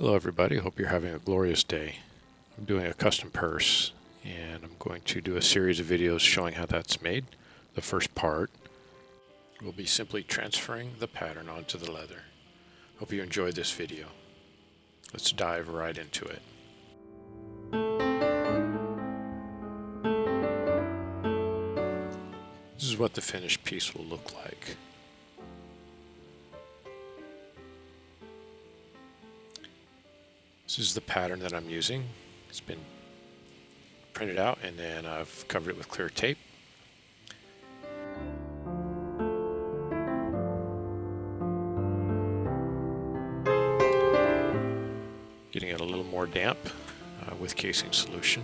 Hello everybody, hope you're having a glorious day. I'm doing a custom purse and I'm going to do a series of videos showing how that's made. The first part will be simply transferring the pattern onto the leather. Hope you enjoyed this video. Let's dive right into it. This is what the finished piece will look like. This is the pattern that I'm using. It's been printed out and then I've covered it with clear tape. Getting it a little more damp with casing solution.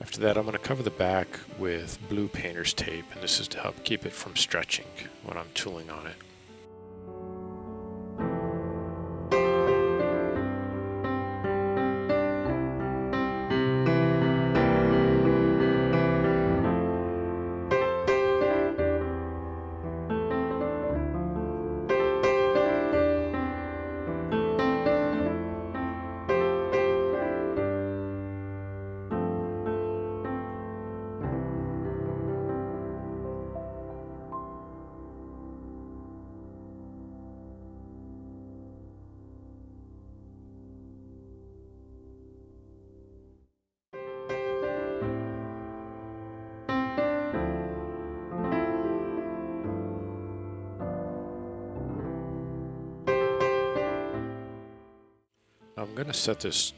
After that, I'm going to cover the back with blue painter's tape, and this is to help keep it from stretching when I'm tooling on it. I'm going to set this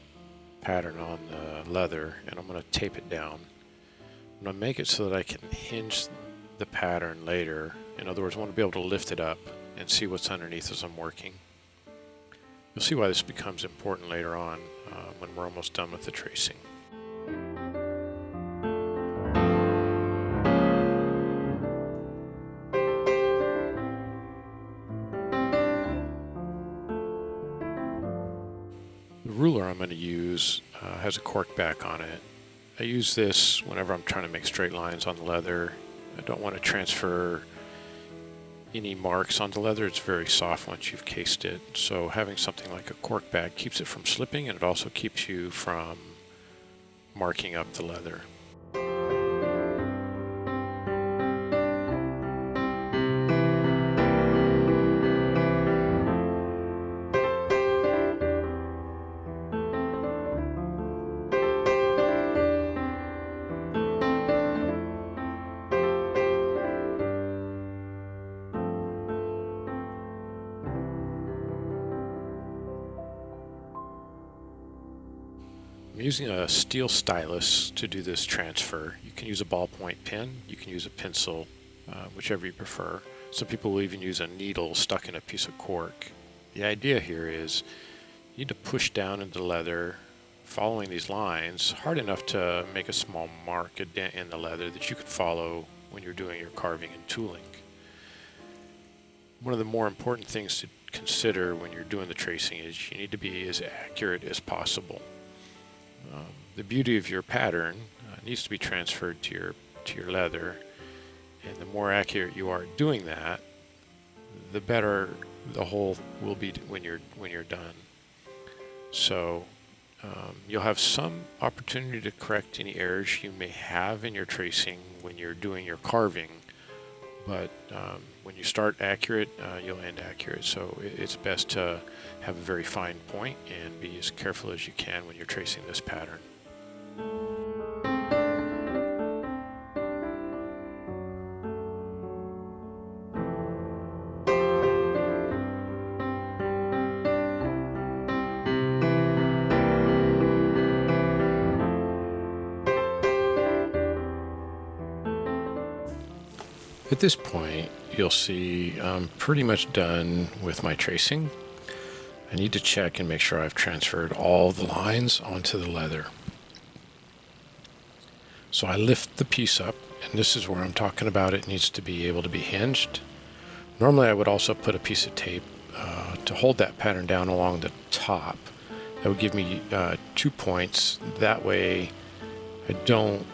pattern on the leather and I'm going to tape it down. I'm going to make it so that I can hinge the pattern later. In other words, I want to be able to lift it up and see what's underneath as I'm working. You'll see why this becomes important later on when we're almost done with the tracing. The ruler I'm going to use has a cork back on it. I use this whenever I'm trying to make straight lines on the leather. I don't want to transfer any marks on the leather. It's very soft once you've cased it. So having something like a cork back keeps it from slipping, and it also keeps you from marking up the leather. I'm using a steel stylus to do this transfer. You can use a ballpoint pen, you can use a pencil, whichever you prefer. Some people will even use a needle stuck in a piece of cork. The idea here is you need to push down into the leather, following these lines, hard enough to make a small mark, a dent in the leather that you could follow when you're doing your carving and tooling. One of the more important things to consider when you're doing the tracing is you need to be as accurate as possible. The beauty of your pattern needs to be transferred to your leather, and the more accurate you are at doing that, the better the whole will be when you're done. So you'll have some opportunity to correct any errors you may have in your tracing when you're doing your carving, but when you start accurate, you'll end accurate. So it's best to have a very fine point and be as careful as you can when you're tracing this pattern. At this point, you'll see I'm pretty much done with my tracing. I need to check and make sure I've transferred all the lines onto the leather. So I lift the piece up, and this is where I'm talking about it needs to be able to be hinged. Normally I would also put a piece of tape to hold that pattern down along the top. That would give me 2 points. That way I don't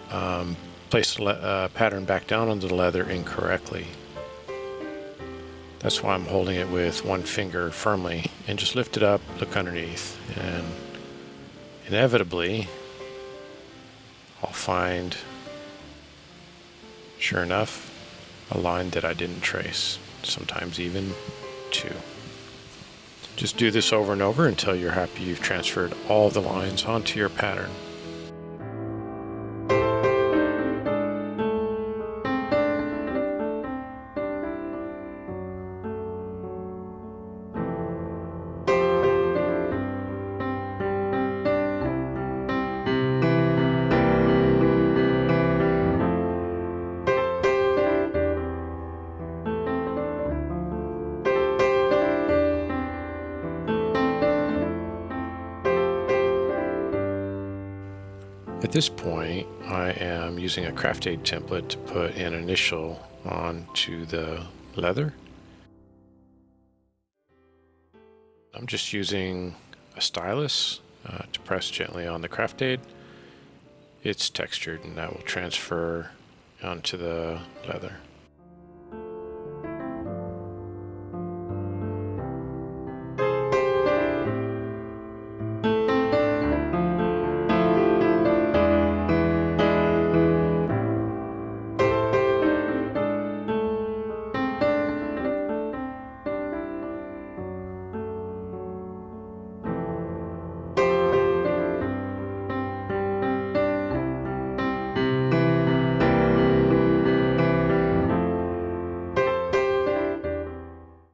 place the pattern back down onto the leather incorrectly. That's why I'm holding it with one finger firmly, and just lift it up, look underneath, and inevitably I'll find, sure enough, a line that I didn't trace, sometimes even two. Just do this over and over until you're happy you've transferred all the lines onto your pattern. At this point, I am using a craft aid template to put an initial onto the leather. I'm just using a stylus to press gently on the craft aid. It's textured and that will transfer onto the leather.